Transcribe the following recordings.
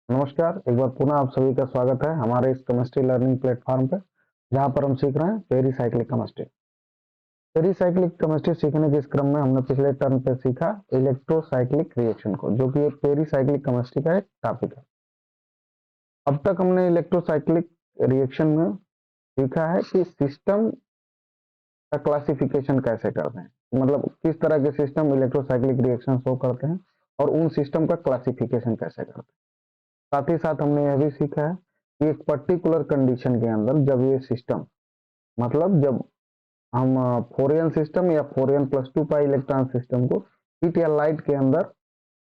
नमस्कार, एक बार पुनः आप सभी का स्वागत है हमारे इस केमिस्ट्री लर्निंग प्लेटफॉर्म पे, जहाँ पर हम सीख रहे हैं पेरीसाइक्लिक केमिस्ट्री। पेरीसाइक्लिक केमिस्ट्री सीखने के इस क्रम में हमने पिछले टर्म पे सीखा इलेक्ट्रोसाइक्लिक रिएक्शन को, जो कि एक पेरीसाइक्लिक केमिस्ट्री का एक टॉपिक है। अब तक हमने इलेक्ट्रोसाइक्लिक रिएक्शन में सीखा है कि सिस्टम का क्लासिफिकेशन कैसे करते हैं, मतलब किस तरह के सिस्टम इलेक्ट्रोसाइक्लिक रिएक्शन शो करते हैं और उन सिस्टम का क्लासिफिकेशन कैसे करते हैं। साथ ही साथ हमने यह भी सीखा है कि एक पर्टिकुलर कंडीशन के अंदर जब ये सिस्टम, मतलब जब हम फोरियन सिस्टम या फोरियन प्लस 2 पाई इलेक्ट्रॉन सिस्टम को हीट या लाइट के अंदर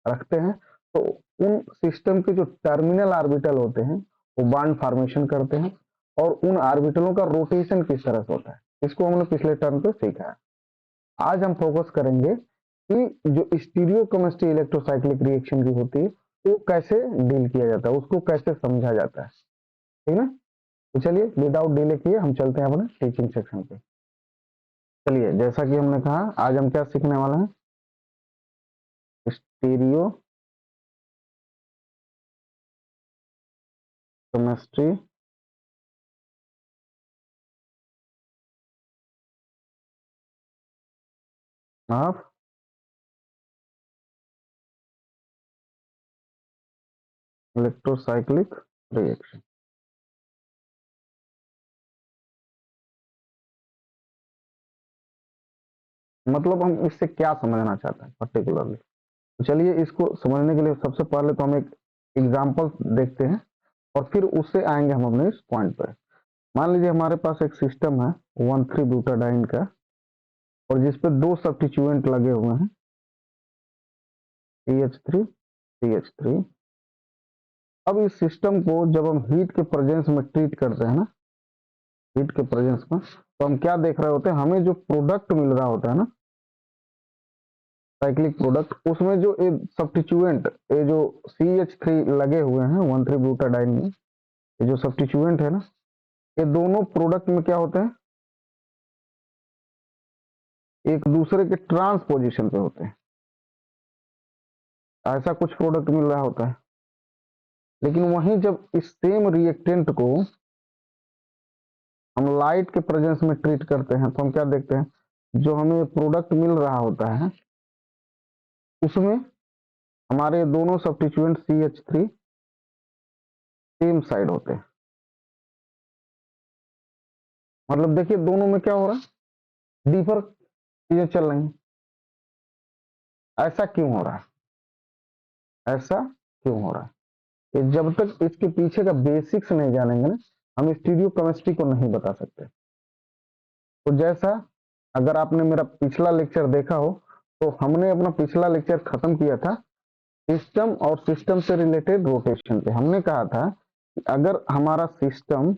रखते हैं, तो उन सिस्टम के जो टर्मिनल ऑर्बिटल होते हैं वो बॉन्ड फॉर्मेशन करते हैं और उन ऑर्बिटलों का रोटेशन किस तरह से होता है, इसको हमने पिछले टर्म पे सीखा है। आज हम फोकस करेंगे कि जो स्टीरियोकेमिस्ट्री इलेक्ट्रोसाइक्लिक रिएक्शन की होती है वो कैसे डील किया जाता है, उसको कैसे समझा जाता है। ठीक ना? तो चलिए विदाउट डिले किए हम चलते हैं अपने टीचिंग सेक्शन पे। चलिए, जैसा कि हमने कहा, आज हम क्या सीखने वाले हैं? Stereo chemistry of electrocyclic reaction. मतलब हम इससे क्या समझना चाहते हैं पर्टिकुलरली। तो चलिए, इसको समझने के लिए सबसे पहले तो हम एक एग्जांपल देखते हैं और फिर उससे आएंगे हम अपने इस पॉइंट पर। मान लीजिए हमारे पास एक सिस्टम है 1,3-ब्यूटाडाइन का, और जिसपे दो सब्स्टिट्यूएंट लगे हुए हैं CH3 CH3। अब इस सिस्टम को जब हम हीट के प्रेजेंस में ट्रीट करते हैं ना, हीट के प्रेजेंस में, तो हम क्या देख रहे होते हैं, हमें जो प्रोडक्ट मिल रहा होता है ना, साइक्लिक प्रोडक्ट, उसमें जो एक सब्स्टिट्यूएंट, ये जो CH3 लगे हुए हैं 1,3-ब्यूटाडाइन में, ये जो सब्स्टिट्यूएंट है ना, ये दोनों प्रोडक्ट में क्या होते हैं, एक दूसरे के ट्रांस पोजिशन पे होते हैं। ऐसा कुछ प्रोडक्ट मिल रहा होता है। लेकिन वहीं जब इस सेम रिएक्टेंट को हम लाइट के प्रेजेंस में ट्रीट करते हैं, तो हम क्या देखते हैं, जो हमें प्रोडक्ट मिल रहा होता है उसमें हमारे दोनों सब्स्टिट्यूएंट CH3 सेम साइड होते हैं। मतलब देखिए, दोनों में क्या हो रहा है, डिफर चीजें चल रही हैं। ऐसा क्यों हो रहा है? ऐसा क्यों हो रहा है? कि जब तक इसके पीछे का बेसिक्स नहीं जानेंगे ना, हम स्टीरियो केमिस्ट्री को नहीं बता सकते। तो जैसा, अगर आपने मेरा पिछला लेक्चर देखा हो, तो हमने अपना पिछला लेक्चर खत्म किया था सिस्टम और सिस्टम से रिलेटेड रोटेशन पे। हमने कहा था कि अगर हमारा system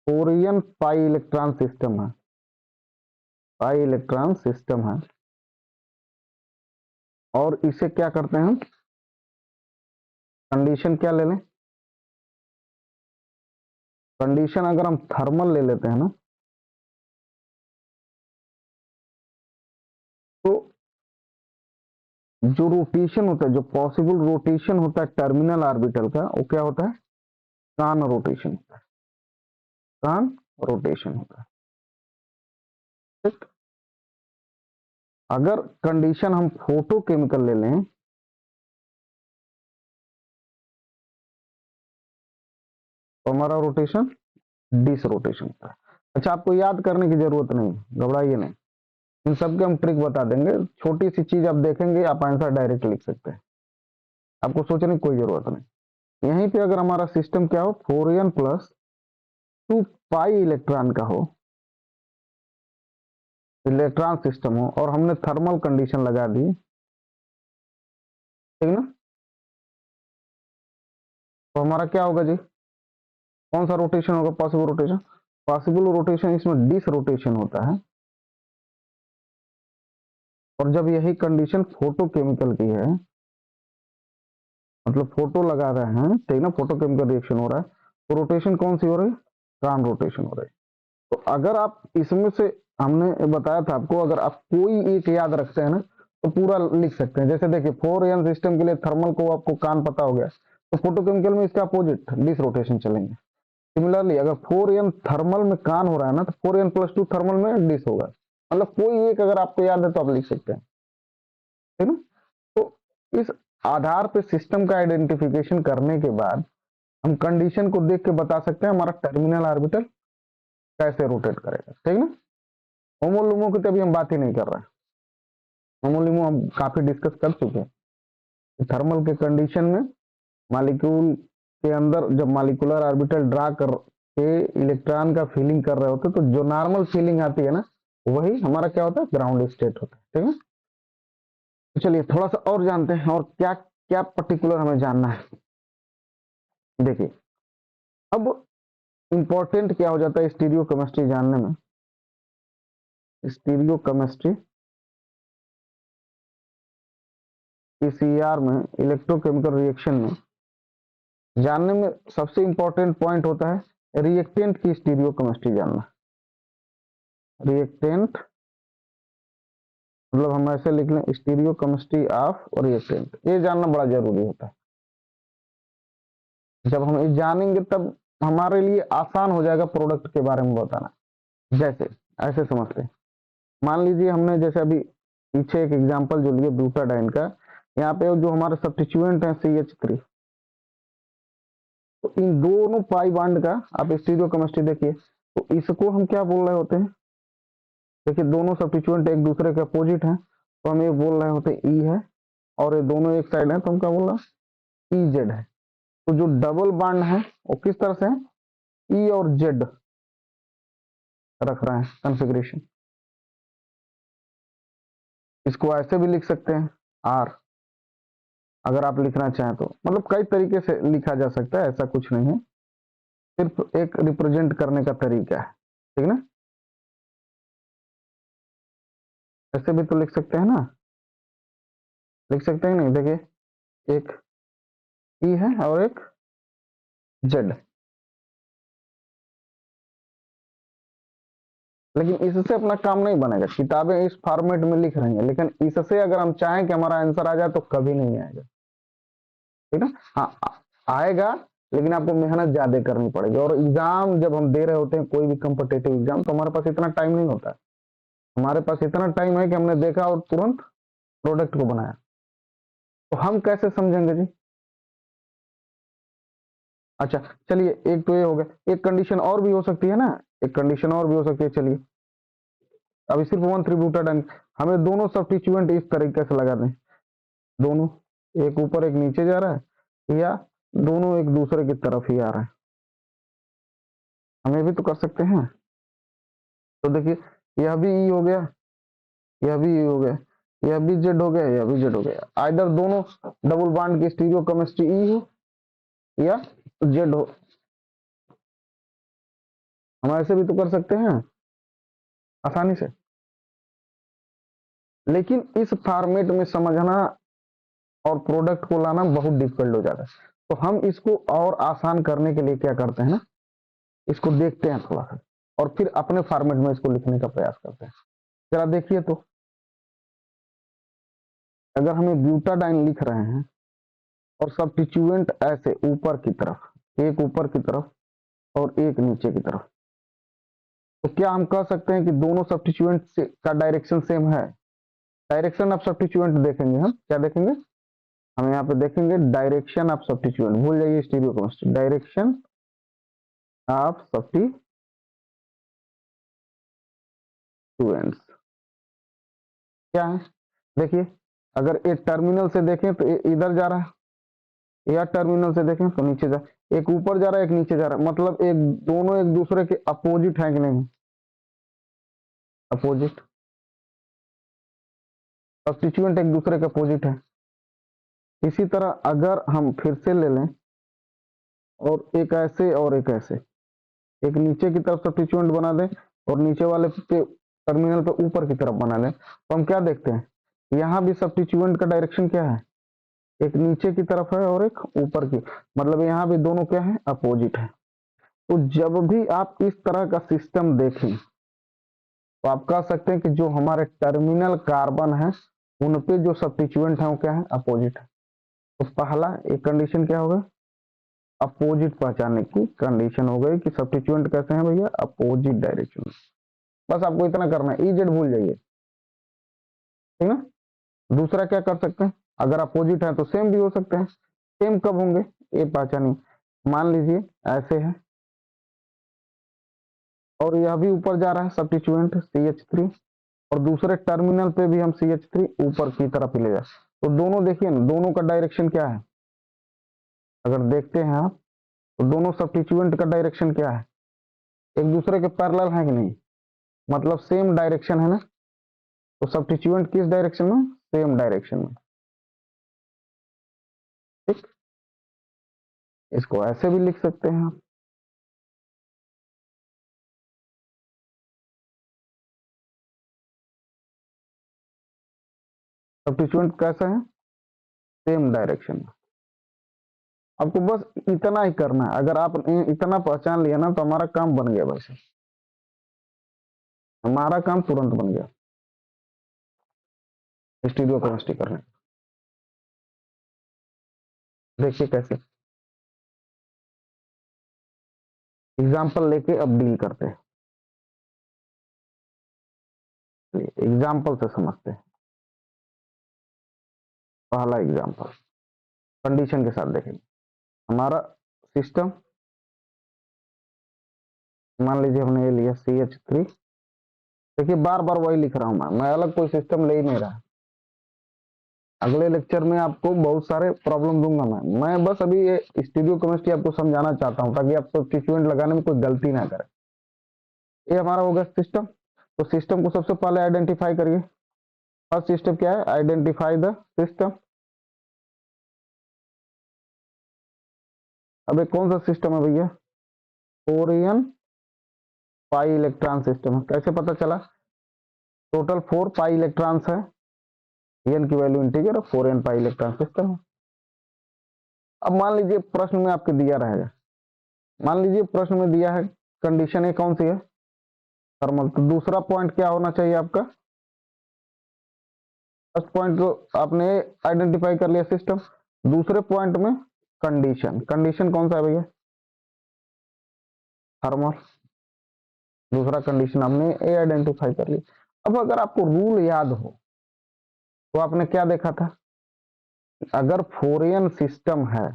Korean pi electron system है, पाई इलेक्ट्रॉन सिस्टम है, और इसे क्या करते हैं हम, कंडीशन क्या ले लें, कंडीशन अगर हम थर्मल ले लेते हैं ना, तो जो रोटेशन होता है, जो पॉसिबल रोटेशन होता है टर्मिनल ऑर्बिटल का, वो क्या होता है, ट्रान रोटेशन होता है। ट्रान रोटेशन होता है। ठीक। अगर कंडीशन हम फोटोकेमिकल ले लें, तो हमारा रोटेशन डिस रोटेशन होता है। अच्छा, आपको याद करने की जरूरत नहीं, घबराइए नहीं, इन सबके हम ट्रिक बता देंगे। छोटी सी चीज आप देखेंगे, आप आंसर डायरेक्ट लिख सकते हैं, आपको सोचने की कोई जरूरत नहीं। यहीं पे अगर हमारा सिस्टम क्या हो, 4n+2 पाई इलेक्ट्रॉन का हो, इलेक्ट्रॉन सिस्टम हो, और हमने थर्मल कंडीशन लगा दी, ठीक ना, तो हमारा क्या होगा जी, कौन सा रोटेशन होगा, पॉसिबल रोटेशन। पॉसिबल रोटेशन इसमें डिस रोटेशन होता है। और जब यही कंडीशन फोटोकेमिकल की है, मतलब फोटो लगा रहे हैं, ठीक ना, फोटोकेमिकल रिएक्शन हो रहा है, तो रोटेशन कौन सी हो रही है, ट्रान रोटेशन हो रही है। तो अगर आप इसमें से, हमने बताया था आपको, अगर आप कोई एक याद रखते हैं ना, तो पूरा लिख सकते हैं। जैसे देखिए 4n सिस्टम के लिए थर्मल को आपको कान पता हो गया, तो फोटोकेमिकल में इसका अपोजिट डिस रोटेशन चलेंगे। सिमिलरली अगर 4n थर्मल में कान हो रहा है ना, तो 4n+2 थर्मल में डिस होगा। मतलब कोई एक अगर आपको याद है तो आप लिख सकते हैं, ठीक है। तो इस आधार पे सिस्टम का आइडेंटिफिकेशन करने के बाद हम कंडीशन को देख के बता सकते हैं हमारा टर्मिनल ऑर्बिटल कैसे रोटेट करेगा, ठीक ना। होमोलुमो की तो अभी हम बात ही नहीं कर रहे हैं, होमोलुमो हम काफी डिस्कस कर चुके हैं। थर्मल के कंडीशन में मॉलिक्यूल के अंदर जब मॉलिक्यूलर ऑर्बिटल ड्रा कर के इलेक्ट्रॉन का फीलिंग कर रहे होते तो जो नॉर्मल फीलिंग आती है ना, वही हमारा क्या होता है, ग्राउंड स्टेट होता है, ठीक है। तो चलिए थोड़ा सा और जानते हैं, और क्या क्या पर्टिकुलर हमें जानना है। देखिए अब इंपॉर्टेंट क्या हो जाता है स्टीरियो केमिस्ट्री जानने में, स्टीरियो केमिस्ट्री पीसीआर में इलेक्ट्रोकेमिकल रिएक्शन में जानने में सबसे इंपॉर्टेंट पॉइंट होता है रिएक्टेंट की स्टीरियो केमिस्ट्री जानना। रिएक्टेंट मतलब हम ऐसे लिख लें स्टीरियो केमिस्ट्री ऑफ रिएक्टेंट, ये जानना बड़ा जरूरी होता है। जब हम ये जानेंगे तब हमारे लिए आसान हो जाएगा प्रोडक्ट के बारे में बताना। जैसे ऐसे समझते हैं, मान लीजिए हमने जैसे अभी पीछे एक एग्जांपल जो लिए ब्यूटाडाइन का, यहाँ पे जो हमारे सब्स्टिट्यूएंट है CH3, तो इन दोनों पाई बॉन्ड का आप स्टीरियो केमिस्ट्री देखिए, तो इसको हम क्या बोल रहे होते हैं, देखिए दोनों सब्स्टिट्यूएंट एक दूसरे के अपोजिट हैं, तो हम ये बोल रहे होते हैं E है, और ये दोनों एक साइड है तो हम क्या बोल रहे हैं EZ है। तो जो डबल बॉन्ड है वो किस तरह से है, E और Z रख रहे हैं कॉन्फ़िगरेशन। इसको ऐसे भी लिख सकते हैं R, अगर आप लिखना चाहें तो, मतलब कई तरीके से लिखा जा सकता है, ऐसा कुछ नहीं है, सिर्फ एक रिप्रेजेंट करने का तरीका है, ठीक ना। ऐसे भी तो लिख सकते हैं ना, लिख सकते हैं नहीं, देखिए एक E है और एक Z, लेकिन इससे अपना काम नहीं बनेगा। किताबें इस फॉर्मेट में लिख रही हैं, लेकिन इससे अगर हम चाहें कि हमारा आंसर आ जाए तो कभी नहीं आएगा, ठीक है। हाँ आएगा, लेकिन आपको मेहनत ज्यादा करनी पड़ेगी। और एग्जाम जब हम दे रहे होते हैं कोई भी कम्पिटेटिव एग्जाम, तो हमारे पास इतना टाइम नहीं होता है। हमारे पास इतना टाइम है कि हमने देखा और तुरंत प्रोडक्ट को बनाया। तो हम कैसे समझेंगे जी। अच्छा चलिए, एक तो ये हो गया, एक कंडीशन और भी हो सकती है ना, एक कंडीशन और भी हो सकती है। चलिए अभी सिर्फ 1,3-ब्यूटाडाइन, हमें दोनों सब्स्टिट्यूएंट इस तरीके से लगा दें, दोनों एक ऊपर एक नीचे जा रहा है, या दोनों एक दूसरे की तरफ ही आ रहा है, हम ये भी तो कर सकते हैं। तो देखिए यह भी ई हो गया, यह भी ई हो गया, यह भी जेड हो गया, यह भी जेड हो गया। आइदर दोनों डबल बॉन्ड की स्टीरियो केमिस्ट्री ई हो या जेड हो, हम ऐसे भी तो कर सकते हैं आसानी से। लेकिन इस फॉर्मेट में समझना और प्रोडक्ट को लाना बहुत डिफिकल्ट हो जाता है। तो हम इसको और आसान करने के लिए क्या करते हैं ना, इसको देखते हैं थोड़ा सा, और फिर अपने फॉर्मेट में इसको लिखने का प्रयास करते हैं। जरा देखिए, तो अगर हमें ब्यूटाडाइन लिख रहे हैं और सब्स्टिट्यूएंट ऐसे ऊपर की तरफ, एक ऊपर की तरफ और एक नीचे की तरफ, तो क्या हम कह सकते हैं कि दोनों सब्स्टिट्यूएंट का डायरेक्शन सेम है। डायरेक्शन ऑफ सब्स्टिट्यूएंट देखेंगे, हम क्या देखेंगे, हम यहाँ पे देखेंगे डायरेक्शन ऑफ सब्स्टिट्यूएंट, भूल जाइए stereo chemistry, direction of substituents क्या है। देखिए अगर एक टर्मिनल से देखें तो इधर जा रहा है, या टर्मिनल से देखें तो नीचे जा, एक ऊपर जा रहा है एक नीचे जा रहा है, मतलब एक दोनों एक दूसरे के अपोजिट है कि नहीं, अपोजिट, सब्स्टिट्यूएंट एक दूसरे के अपोजिट है। इसी तरह अगर हम फिर से ले लें और एक ऐसे और एक ऐसे, एक नीचे की तरफ सब्स्टिट्यूएंट बना दें और नीचे वाले पे टर्मिनल पे ऊपर की तरफ बना दें, तो हम क्या देखते हैं, यहाँ भी सब्स्टिट्यूएंट का डायरेक्शन क्या है, एक नीचे की तरफ है और एक ऊपर की, मतलब यहाँ भी दोनों क्या है, अपोजिट है। तो जब भी आप इस तरह का सिस्टम देखें तो आप कह सकते हैं कि जो हमारे टर्मिनल कार्बन है उन पे जो सब्स्टिट्यूएंट है वो क्या है, अपोजिट है। तो पहला एक कंडीशन क्या होगा, अपोजिट पहचानने की कंडीशन हो गई कि सब्स्टिट्यूएंट कैसे हैं भैया, अपोजिट डायरेक्शन में। बस आपको इतना करना है, इजेड भूल जाइए, ठीक ना। दूसरा क्या कर सकते हैं, अगर अपोजिट है तो सेम भी हो सकते हैं। सेम कब होंगे ये पहचानिए, मान लीजिए ऐसे है और यह भी ऊपर जा रहा है सब्स्टिट्यूएंट CH3, और दूसरे टर्मिनल पे भी हम CH3 ऊपर की तरफ ले जाए, तो दोनों देखिए ना, दोनों का डायरेक्शन क्या है, अगर देखते हैं आप तो दोनों सब्स्टिट्यूएंट का डायरेक्शन क्या है, एक दूसरे के पैरेलल है कि नहीं, मतलब सेम डायरेक्शन है ना। तो सब्स्टिट्यूएंट किस डायरेक्शन में, सेम डायरेक्शन में, ठीक। इसको ऐसे भी लिख सकते हैं आप, सब्स्टिट्यूएंट कैसा है, सेम डायरेक्शन में। आपको बस इतना ही करना है, अगर आप इतना पहचान लिया ना तो हमारा काम बन गया, वैसे हमारा काम तुरंत बन गया स्टीरियो केमिस्ट्री करने। देखिए कैसे एग्जाम्पल लेके अब डील करते हैं, एग्जाम्पल से समझते हैं। पहला एग्जाम्पल कंडीशन के साथ देखेंगे, हमारा सिस्टम, मान लीजिए हमने ये लिया CH3। देखिए बार बार वही लिख रहा हूं मैं अलग कोई सिस्टम ले ही नहीं रहा। अगले लेक्चर में आपको बहुत सारे प्रॉब्लम दूंगा मैं बस अभी ये स्टीरियो केमिस्ट्री आपको समझाना चाहता हूं ताकि आप सब्स्टिट्यूएंट लगाने में कोई गलती ना करें। ये हमारा हो गया सिस्टम, तो सिस्टम को सबसे पहले आइडेंटिफाई करिए। फर्स्ट स्टेप क्या है, आइडेंटिफाई द सिस्टम। अब ये कौन सा सिस्टम है भैया, 4n पाई इलेक्ट्रॉन सिस्टम है। कैसे पता चला, टोटल 4 पाई इलेक्ट्रॉन्स है, n की वैल्यू इंटीजर और 4n पाई इलेक्ट्रॉन सिस्टम है। अब मान लीजिए प्रश्न में आपके दिया रहेगा, मान लीजिए प्रश्न में दिया है कंडीशन ए कौन सी है, थर्मल। तो दूसरा पॉइंट क्या होना चाहिए आपका, फर्स्ट पॉइंट को आपने आइडेंटिफाई कर लिया सिस्टम, दूसरे पॉइंट में कंडीशन, कंडीशन कौन सा है भैया, थर्मल। दूसरा कंडीशन आपने ए आइडेंटिफाई कर ली। अब अगर आपको रूल याद हो तो आपने क्या देखा था, अगर 4n सिस्टम है,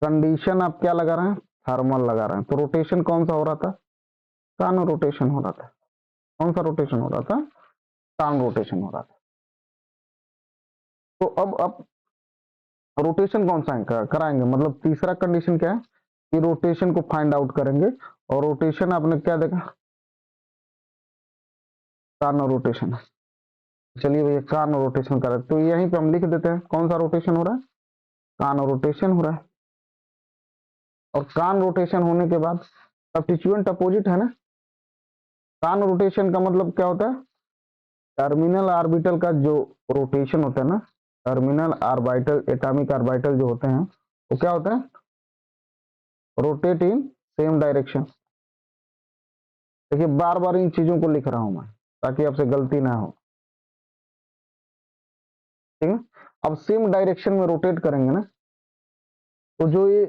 कंडीशन आप क्या लगा रहे हैं, थर्मल लगा रहे हैं, तो रोटेशन कौन सा हो रहा था, टर्न रोटेशन हो रहा था। कौन सा रोटेशन हो रहा था, टर्न रोटेशन हो रहा था। तो अब आप रोटेशन कौन सा कराएंगे, मतलब तीसरा कंडीशन क्या है कि रोटेशन को फाइंड आउट करेंगे, और रोटेशन आपने क्या देखा, टर्न रोटेशन। चलिए भैया टर्न रोटेशन करें, तो यहीं पे हम लिख देते हैं कौन सा रोटेशन हो रहा है, टर्न रोटेशन हो रहा है। और टर्न रोटेशन होने के बाद सब्स्टिट्यूएंट अपोजिट है ना। टर्न रोटेशन का मतलब क्या होता है, टर्मिनल ऑर्बिटल का जो रोटेशन होता है ना, टर्मिनल ऑर्बिटल एटॉमिक ऑर्बिटल जो होते हैं वो क्या होता है, रोटेट इन सेम डायरेक्शन। देखिए बार बार इन चीजों को लिख रहा हूं मैं ताकि आपसे गलती ना हो, ठीक है। अब सेम डायरेक्शन में रोटेट करेंगे ना, तो जो ये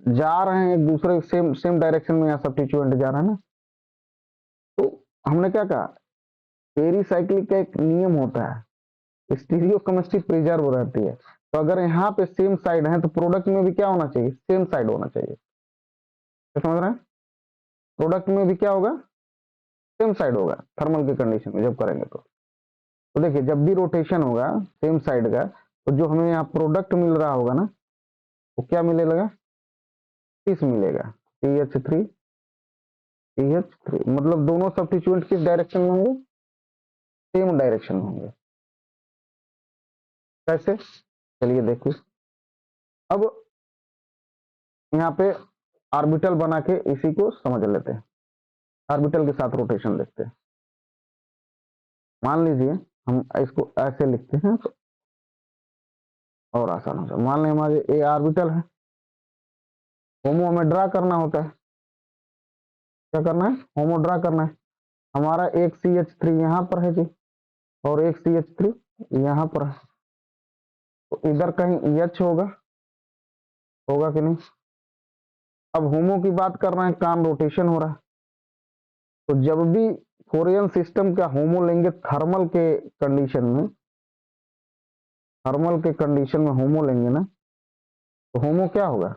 जा रहे हैं एक दूसरे सेम सेम डायरेक्शन में, यहाँ सब्स्टिट्यूएंट जा रहा है ना, तो हमने क्या कहा, पेरीसाइक्लिक का एक नियम होता है, स्टीरियो केमिस्ट्री प्रिजर्व रहती है। तो अगर यहाँ पे सेम साइड है तो प्रोडक्ट में भी क्या होना चाहिए, सेम साइड होना चाहिए। क्या समझ रहे हैं, प्रोडक्ट में भी क्या होगा, सेम साइड होगा थर्मल की कंडीशन में जब करेंगे तो देखिए जब भी रोटेशन होगा सेम साइड का, तो जो हमें यहाँ प्रोडक्ट मिल रहा होगा ना, वो क्या मिलेगा, किस मिलेगा, CH3 CH3, मतलब दोनों सब्स्टिट्यूएंट किस डायरेक्शन में होंगे, सेम डायरेक्शन में होंगे। कैसे, चलिए देखिए। अब यहाँ पे ऑर्बिटल बना के इसी को समझ लेते हैं, ऑर्बिटल के साथ रोटेशन देखते हैं। मान लीजिए हम इसको ऐसे लिखते हैं तो और आसान हो जाए। मान लें हमारे ए ऑर्बिटल है, होमो हमें ड्रा करना होता है, क्या करना है, होमो ड्रा करना है। हमारा एक CH3 यहाँ पर है जी और एक CH3 यहाँ पर है, तो इधर कहीं H होगा, होगा कि नहीं। अब होमो की बात कर रहे हैं, कान रोटेशन हो रहा है, तो जब भी फोरियन सिस्टम का होमो लेंगे थर्मल के कंडीशन में होमो लेंगे ना, तो होमो क्या होगा,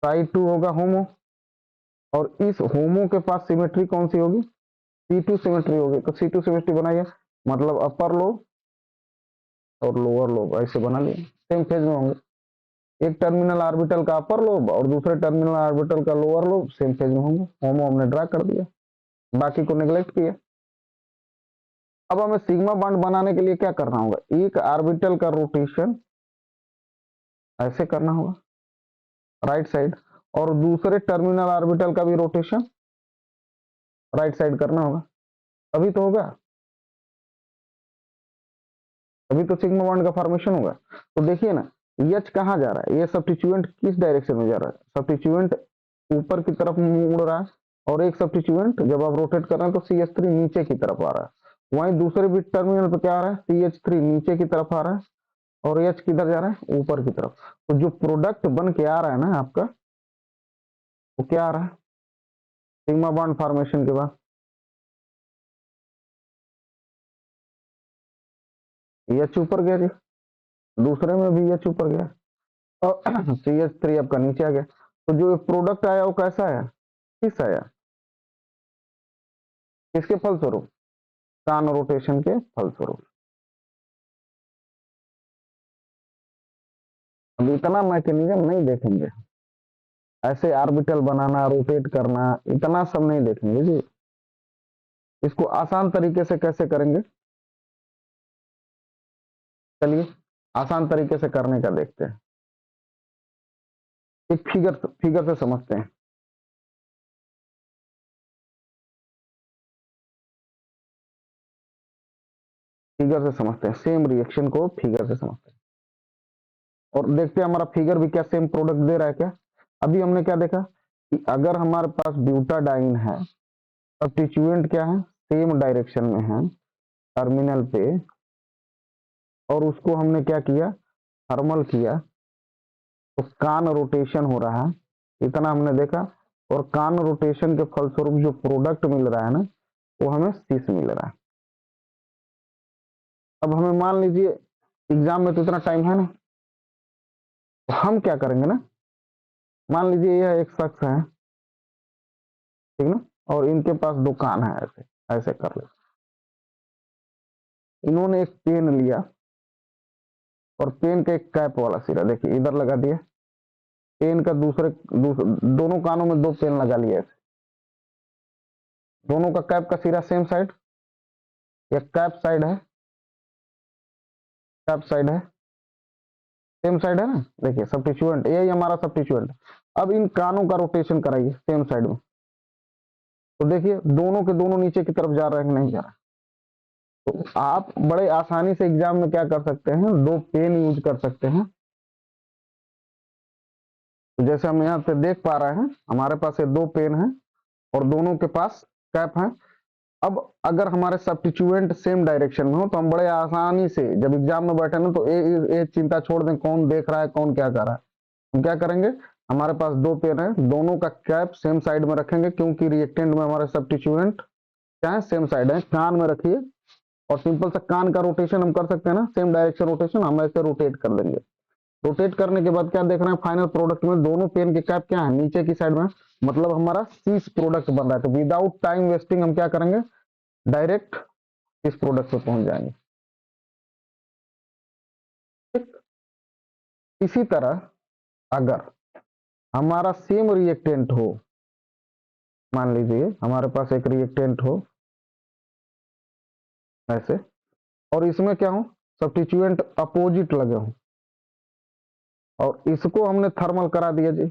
Psi2 होगा होमो, और इस होमो के पास सिमेट्री कौन सी होगी, C2 सिमेट्री होगी। तो C2 सिमेट्री बनाइए, मतलब अपर लोब और लोअर लोब ऐसे बना लिए, सेम फेज में होंगे। एक टर्मिनल ऑर्बिटल का अपर लोब और दूसरे टर्मिनल ऑर्बिटल का लोअर लोब सेम फेज में होंगे। होमो हमने ड्रा कर दिया, बाकी को नेग्लेक्ट किया। अब हमें सिग्मा बॉन्ड बनाने के लिए क्या करना होगा, एक ऑर्बिटल का रोटेशन ऐसे करना होगा राइट साइड, और दूसरे टर्मिनल ऑर्बिटल का भी रोटेशन राइट साइड करना होगा, अभी तो होगा, अभी तो सिग्मा बॉन्ड का फॉर्मेशन होगा। तो देखिए ना, H कहाँ जा रहा है, ये सब्स्टिट्यूएंट किस डायरेक्शन में जा रहा है, सब्स्टिट्यूएंट ऊपर की तरफ मुड़ रहा है, और एक सब्स्टिट्यूएंट जब आप रोटेट कर रहे हैं तो CH3 नीचे की तरफ आ रहा है। वहीं दूसरे भी टर्मिनल पे क्या आ रहा है, CH3 नीचे की तरफ आ रहा है और H किधर जा रहा है, ऊपर की तरफ। तो जो प्रोडक्ट बन के आ रहा है ना आपका, वो क्या आ रहा है, सिग्मा बॉन्ड फॉर्मेशन के बाद H ऊपर गया जी, दूसरे में भी H ऊपर गया और CH3 आपका नीचे आ गया। तो जो प्रोडक्ट आया वो कैसा आया, किस आया, किसके फलस्वरूप, कान रोटेशन के फलस्वरूप। अब इतना मैकेनिज्म नहीं देखेंगे, ऐसे ऑर्बिटल बनाना रोटेट करना इतना सब नहीं देखेंगे जी। इसको आसान तरीके से कैसे करेंगे, चलिए आसान तरीके से करने का देखते हैं। एक फिगर फिगर से समझते हैं। फिगर से समझते हैं, सेम रिएक्शन को फिगर से समझते हैं और देखते हैं हमारा फिगर भी क्या सेम प्रोडक्ट दे रहा है क्या। अभी हमने क्या देखा कि अगर हमारे पास ब्यूटाडाइन है, सब्स्टिट्यूएंट क्या है, सेम डायरेक्शन में है टर्मिनल पे, और उसको हमने क्या किया, थर्मल किया, तो कान रोटेशन हो रहा है, इतना हमने देखा। और कान रोटेशन के फलस्वरूप जो प्रोडक्ट मिल रहा है ना, वो हमें सीस मिल रहा है। अब हमें मान लीजिए एग्जाम में तो इतना टाइम है ना, तो हम क्या करेंगे ना, मान लीजिए यह एक शख्स है, ठीक ना, और इनके पास दुकान है, ऐसे ऐसे कर ले, इन्होंने एक पेन लिया और पेन का एक कैप वाला सिरा देखिए इधर लगा दिया, पेन का दोनों कानों में दो पेन लगा लिया ऐसे, दोनों का कैप का सिरा सेम साइड, या कैप साइड है, कैप साइड है, सेम साइड है ना, देखिए सब्स्टिट्यूएंट यही हमारा सब्स्टिट्यूएंट। अब इन कानों का रोटेशन कराइए सेम साइड में, तो देखिए दोनों के दोनों नीचे की तरफ जा रहे हैं कि नहीं जा रहा। तो आप बड़े आसानी से एग्जाम में क्या कर सकते हैं, दो पेन यूज कर सकते हैं। तो जैसे हम यहाँ पे देख पा रहे हैं, हमारे पास ये दो पेन है और दोनों के पास कैप है। अब अगर हमारे सब्स्टिट्यूएंट सेम डायरेक्शन में हो तो हम बड़े आसानी से जब एग्जाम में बैठे ना, तो ये चिंता छोड़ दें कौन देख रहा है कौन क्या कर रहा है। हम क्या करेंगे, हमारे पास दो पेन है, दोनों का कैप सेम साइड में रखेंगे, क्योंकि रिएक्टेंट में हमारे सब्स्टिट्यूएंट क्या है, सेम साइड है। कान में रखिए और सिंपल सा कान का रोटेशन हम कर सकते हैं ना, सेम डायरेक्शन रोटेशन, हम ऐसे रोटेट कर देंगे। रोटेट करने के बाद क्या देख रहे हैं, फाइनल प्रोडक्ट में दोनों पेन के कैप क्या है, नीचे की साइड में, मतलब हमारा सीस प्रोडक्ट बन रहा है। तो विदाउट टाइम वेस्टिंग हम क्या करेंगे, डायरेक्ट इस प्रोडक्ट पे पहुंच जाएंगे। ठीक, इसी तरह अगर हमारा सेम रिएक्टेंट हो, मान लीजिए हमारे पास एक रिएक्टेंट हो ऐसे, और इसमें क्या हो, सब्स्टिट्यूएंट अपोजिट लगे हो, और इसको हमने थर्मल करा दिया जी,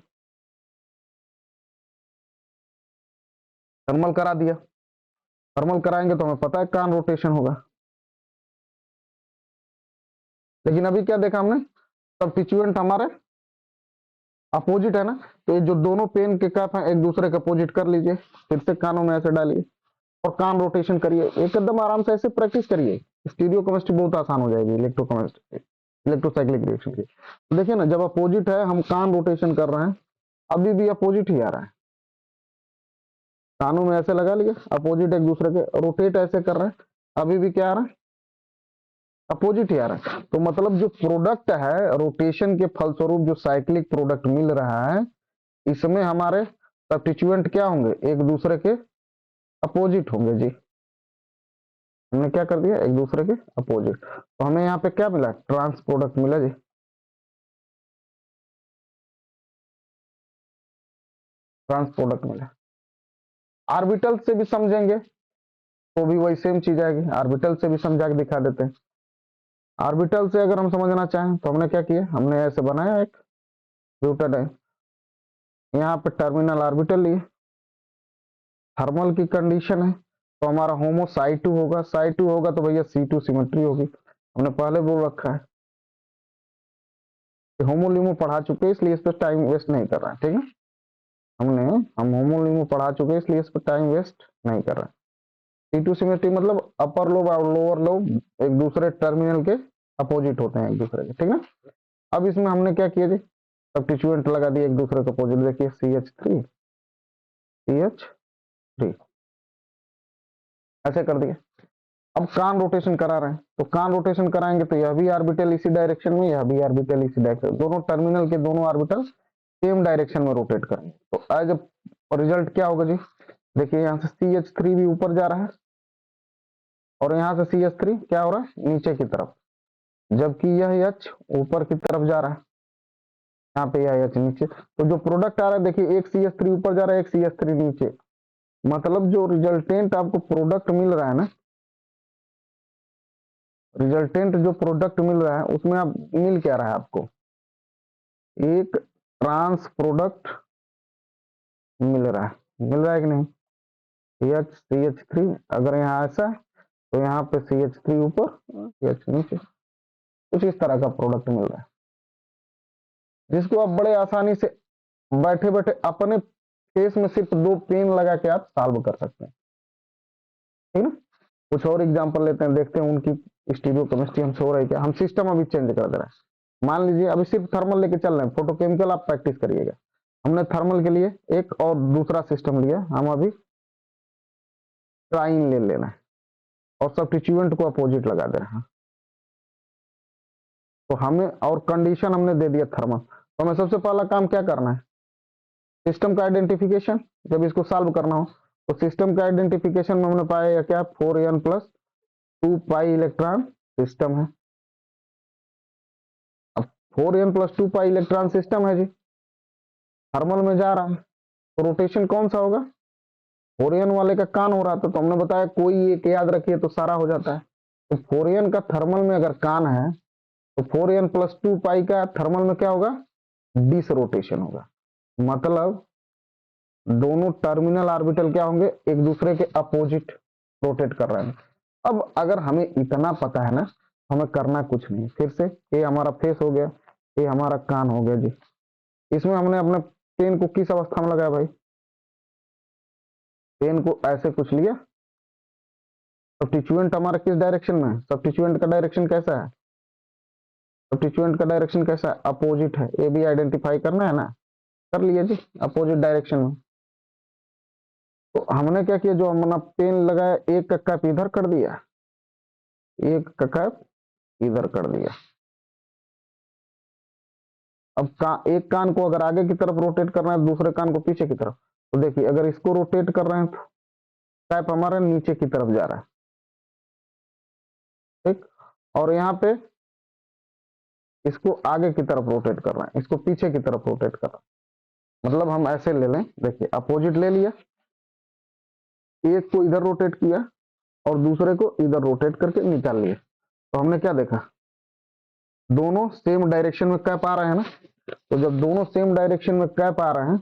थर्मल करा दिया। थर्मल कराएंगे तो हमें पता है कान रोटेशन होगा, लेकिन अभी क्या देखा हमने, सब्स्टिट्यूएंट हमारे अपोजिट है ना, तो ये जो दोनों पेन के कैप हैं एक दूसरे के अपोजिट कर लीजिए, फिर से कानों में ऐसे डालिए, और कान रोटेशन करिए, एकदम आराम से ऐसे प्रैक्टिस करिए, स्टीरियोकेमिस्ट्री बहुत आसान हो जाएगी इलेक्ट्रोकेमिस्ट्री, इलेक्ट्रोसाइक्लिक रिएक्शन की। तो देखिए ना, जब अपोजिट है, हम कान रोटेशन कर रहे हैं, अभी भी अपोजिट ही आ रहा है, कानों में ऐसे लगा लिया, अपोजिट एक दूसरे के, रोटेट ऐसे कर रहे हैं, अभी भी क्या आ रहा है, अपोजिट ही आ रहा है। तो मतलब जो प्रोडक्ट है रोटेशन के फलस्वरूप, जो साइक्लिक प्रोडक्ट मिल रहा है, इसमें हमारे सब्स्टिट्यूएंट क्या होंगे, एक दूसरे के अपोजिट होंगे जी। हमने क्या कर दिया, एक दूसरे के अपोजिट। तो हमें यहाँ पे क्या मिला, ट्रांस प्रोडक्ट मिला जी, ट्रांस प्रोडक्ट मिला। ऑर्बिटल से भी समझेंगे तो भी वही सेम चीज आएगी, ऑर्बिटल से भी समझा के दिखा देते हैं। ऑर्बिटल से अगर हम समझना चाहें तो हमने क्या किया, हमने ऐसे बनाया एक ब्यूटाडाइन, यहाँ पे टर्मिनल ऑर्बिटल लिए, थर्मल की कंडीशन है तो हमारा होमो साई 2 होगा, साई 2 होगा तो भैया C2 सिमेट्री होगी। हमने पहले बोल रखा है, होमोलिमो पढ़ा चुके हैं इसलिए इस पर टाइम वेस्ट नहीं कर रहा है, ठीक है। हम होमोलिमो पढ़ा चुके हैं इसलिए इस पर टाइम वेस्ट नहीं कर रहे हैं। C2 सिमेट्री मतलब अपर लोब और लोअर लोब एक दूसरे टर्मिनल के अपोजिट होते हैं एक दूसरे के, ठीक है। अब इसमें हमने क्या किया जी, सब्स्टिट्यूएंट लगा दिए एक दूसरे के अपोजिट, देखिए CH3 CH3 ऐसे कर दिए। अब कान रोटेशन करा रहे हैं तो कान रोटेशन कराएंगे तो यह भी ऑर्बिटल इसी डायरेक्शन में, यह भी ऑर्बिटल इसी डायरेक्शन, दोनों टर्मिनल के दोनों ऑर्बिटल सेम डायरेक्शन में रोटेट करेंगे। तो एज रिजल्ट क्या होगा जी, देखिए यहाँ से CH3 भी ऊपर जा रहा है और यहाँ से CH3 क्या हो रहा है, नीचे की तरफ, जबकि यह H ऊपर की तरफ जा रहा है, यहाँ पे यह H नीचे। तो जो प्रोडक्ट आ रहा है देखिए, एक CH3 ऊपर जा रहा है, एक CH3 नीचे, मतलब जो रिजल्टेंट आपको प्रोडक्ट मिल रहा है ना, रिजल्टेंट जो प्रोडक्ट मिल रहा है उसमें आप मिल क्या रहा है आपको, एक ट्रांस प्रोडक्ट मिल रहा है कि नहीं, CH3, अगर यहाँ ऐसा तो यहाँ पे CH3 ऊपर H नीचे, कुछ इस तरह का प्रोडक्ट मिल रहा है, जिसको आप बड़े आसानी से बैठे बैठे अपने फेस में सिर्फ 2 पेन लगा के आप सॉल्व कर सकते हैं, ठीक है। कुछ और एग्जांपल लेते हैं, देखते हैं उनकी स्टीरियोकेमिस्ट्री हमसे हो रही है क्या। हम सिस्टम अभी चेंज कर दे रहे हैं, मान लीजिए अभी सिर्फ थर्मल लेके चल रहे हैं, फोटोकेमिकल आप प्रैक्टिस करिएगा। हमने थर्मल के लिए एक और दूसरा सिस्टम लिया, हम अभी ट्राइन ले लेना है और सब्स्टिट्यूएंट को अपोजिट लगा दे रहे हैं। तो हमें और कंडीशन हमने दे दिया थर्मल, तो हमें सबसे पहला काम क्या करना है, सिस्टम का आइडेंटिफिकेशन। जब इसको सॉल्व करना हो तो सिस्टम का आइडेंटिफिकेशन में हमने पाया क्या, 4n + 2 पाई इलेक्ट्रॉन सिस्टम है। अब 4n + 2 पाई इलेक्ट्रॉन सिस्टम है जी, थर्मल में जा रहा है तो रोटेशन कौन सा होगा, 4n वाले का कान हो रहा था, तो हमने बताया कोई एक याद रखिए तो सारा हो जाता है। तो 4n का थर्मल में अगर कान है तो 4n + 2 पाई का थर्मल में क्या होगा, डिस रोटेशन होगा, मतलब दोनों टर्मिनल ऑर्बिटल क्या होंगे, एक दूसरे के अपोजिट रोटेट कर रहे हैं। अब अगर हमें इतना पता है ना, हमें करना कुछ नहीं, फिर से ये हमारा फेस हो गया, ये हमारा कान हो गया जी। इसमें हमने अपने पेन को किस अवस्था में लगाया भाई, पेन को ऐसे कुछ लिया, सब्स्टिट्यूएंट हमारा किस डायरेक्शन में है, सब्स्टिट्यूएंट का डायरेक्शन कैसा है, सब्स्टिट्यूएंट का डायरेक्शन कैसा है, अपोजिट है, ये भी आइडेंटिफाई करना है ना, कर लिया जी, अपोजिट डायरेक्शन में। तो हमने क्या किया, जो हमने पेन लगाया एक का कैप इधर कर दिया, एक का कैप इधर कर दिया। अब एक कान को अगर आगे की तरफ रोटेट करना है, दूसरे कान को पीछे की तरफ, तो देखिए अगर इसको रोटेट कर रहे हैं तो कैप हमारा नीचे की तरफ जा रहा है, ठीक। और यहाँ पे इसको आगे की तरफ रोटेट कर रहे हैं, इसको पीछे की तरफ रोटेट कर रहे हैं, मतलब हम ऐसे ले लें, देखिए अपोजिट ले लिया, एक को इधर रोटेट किया और दूसरे को इधर रोटेट करके निकाल लिया। तो हमने क्या देखा, दोनों सेम डायरेक्शन में कैप आ रहे हैं ना, तो जब दोनों सेम डायरेक्शन में कैप आ रहे हैं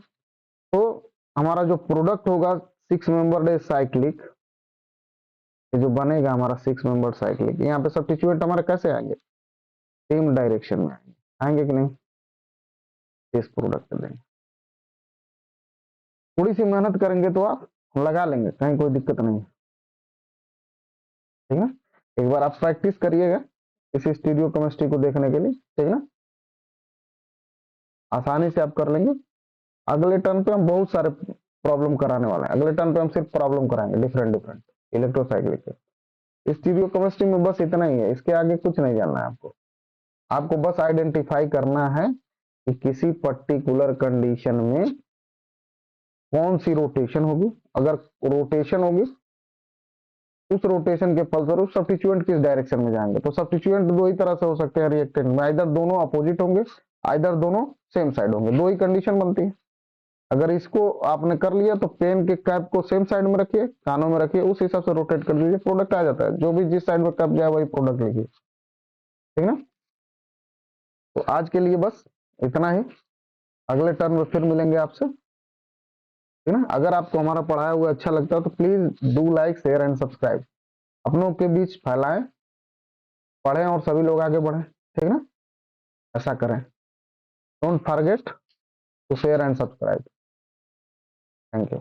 तो हमारा जो प्रोडक्ट होगा 6 मेंबर्ड साइक्लिक, ये जो बनेगा हमारा 6 मेंबर साइक्लिक, यहाँ पे सब्स्टिट्यूएंट हमारे कैसे आएंगे, सेम डायरेक्शन में आएंगे, आएंगे कि नहीं, इस प्रोडक्ट देंगे। थोड़ी सी मेहनत करेंगे तो आप लगा लेंगे, कहीं कोई दिक्कत नहीं है। ठीक है। एक बार आप प्रैक्टिस करिएगा इस स्टीरियो केमिस्ट्री को देखने के लिए, ठीक है, आसानी से आप कर लेंगे। अगले टर्न पे हम बहुत सारे प्रॉब्लम कराने वाले हैं। अगले टर्न पे हम सिर्फ प्रॉब्लम कराएंगे डिफरेंट डिफरेंट इलेक्ट्रोसाइक्लिक के। स्टीरियो केमिस्ट्री में बस इतना ही है, इसके आगे कुछ नहीं जानना है आपको। आपको बस आइडेंटिफाई करना है कि किसी पर्टिकुलर कंडीशन में कौन सी रोटेशन होगी। अगर रोटेशन होगी, उस रोटेशन के फलस्वरूप सब्स्टिट्यूएंट किस डायरेक्शन में जाएंगे। तो सब्स्टिट्यूएंट दो ही तरह से हो सकते हैं रिएक्टेंट में, आइदर दोनों अपोजिट होंगे, आइदर दोनों सेम साइड होंगे। दो ही कंडीशन बनती है। अगर इसको आपने कर लिया तो पेन के कैप को सेम साइड में रखिए, कानों में रखिए, उस हिसाब से रोटेट कर दीजिए, प्रोडक्ट आ जाता है। जो भी जिस साइड में कैप जाए वही प्रोडक्ट लिखिए, ठीक है। तो आज के लिए बस इतना ही। अगले टर्म में फिर मिलेंगे आपसे, ठीक है ना। अगर आपको हमारा पढ़ाया हुआ अच्छा लगता है तो please do like share and subscribe, अपनों के बीच फैलाएं, पढ़ें और सभी लोग आगे बढ़ें, ठीक है ना। ऐसा करें। Don't forget to share and subscribe. Thank you.